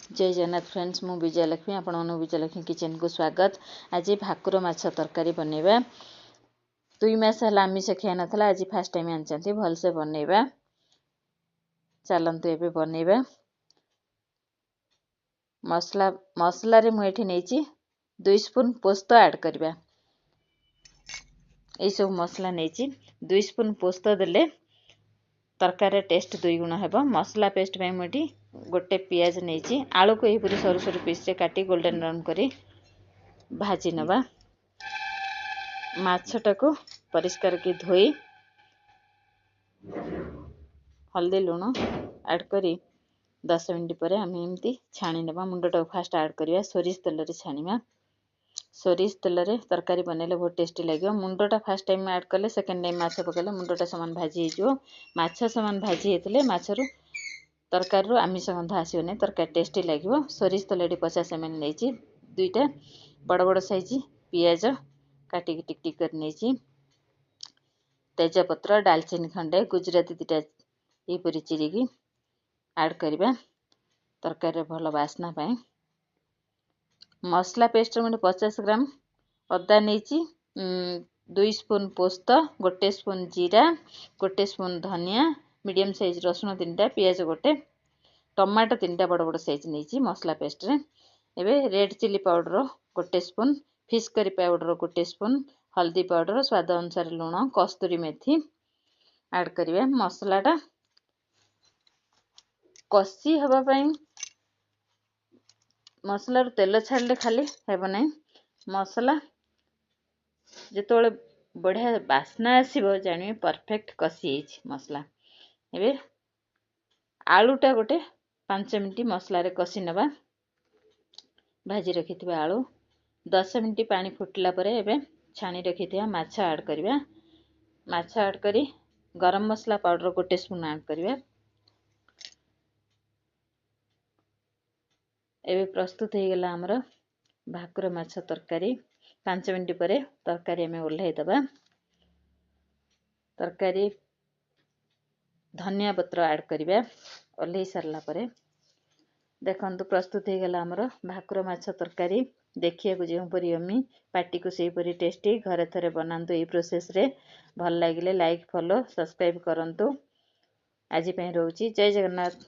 जय जगन्नाथ फ्रेंड्स, मु विजयलक्ष्मी आपण विजयलक्ष्मी किचन को स्वागत। आज भाकुर माछ तरकारी बनैबा। 2 मास हला आमिष खिया नथला, आज फर्स्ट टाइम आनचंती, भलसे बनैबा। चलंतु एबे बनैबा। मसला रे मु एठी नेची 2 स्पून पोस्त ऐड करबा। ए सब मसला नेची 2 स्पून पोस्त देले तरकारी टेस्ट 2 गुण हेबो। मसला पेस्ट में मुठी गोटे पियाज नेची, आलू को एही पुरी सरू सरू पीस रे काटी गोल्डन ब्राउन करी भाजी नबा। माछटा को परिष्कार की धोई हल्दी लूण ऐड करी 10 मिनिट पर आम एमती छाणी नबा। मुंडटा फास्ट ऐड करिया, सोरिष तेल रे छाणीमा। सोरिष तेल रे तरकारी बनेले बहुत टेस्टी लागियो। मुंडटा फर्स्ट टाइम ऐड कले, सेकंड टाइम माछ पकले मुंडटा समान भाजी हिजो। माछ समान भाजी हेतले माछरु तरकारी रो आमिष गंध आसीयो नै, तरकारी टेस्टी लागियो। सोरिष तेल एडी 50 ml नेची, दुईटा बड़ बड़ साइज पियाज काटी टिक टिक कर नेची, तेजपत्र दालचीनी खंडे गुजराती दुटा ए परी चिरिकी ऐड करबा तरकारी भलो बासना पाए। मसला पेस्ट में 50 ग्राम अदा नेची, 2 स्पून पोस्त, 1 स्पून जीरा, 1 स्पून धनिया, मीडियम साइज रसुण 3टा, पियाज 1, टमाटो 3टा बड़ बड़ साइज नेची मसला पेस्ट रे। एबे red chilli powder 1 spoon, fish curry powder 1 spoon, हल्दी पाउडर स्वाद अनुसार लूण, कस्तूरी मेथी ऐड करिवे। मसलाटा कसी हबा पई मसला रो तेल छाड़ले खाली हेबो नै, मसला जेतोले बढ़िया बासना आसीबो जानि परफेक्ट कसी हिच मसला। एबे आलूटा गोटे 5 मिनिट मसला रे कसी नबा। भाजी रखिथिबा आलू 10 मिनिट पानी फुटला परे एबे छाणी रखिथिबा माछ ऐड करबा। माछ ऐड करी गरम मसला पाउडर 1 स्पून ऐड करबा। एबे प्रस्तुत हो गला हमर भाकुर माछ तरकारी। 5 मिनिट परे तरकारी हमें ओल्हाई दबा। तरकारी धनिया पत्र ऐड करबा। ओल्हाई सरला परे देखंतु प्रस्तुत हो गला हमर भाकुर माछ तरकारी। देखिए को जे परी यम्मी, पार्टी को सेही परी टेस्टी। घरे थरे बनांतु ए प्रोसेस रे। भल लागिले लाइक फॉलो सब्सक्राइब करंतु। आज पई रहउची। जय जगन्नाथ।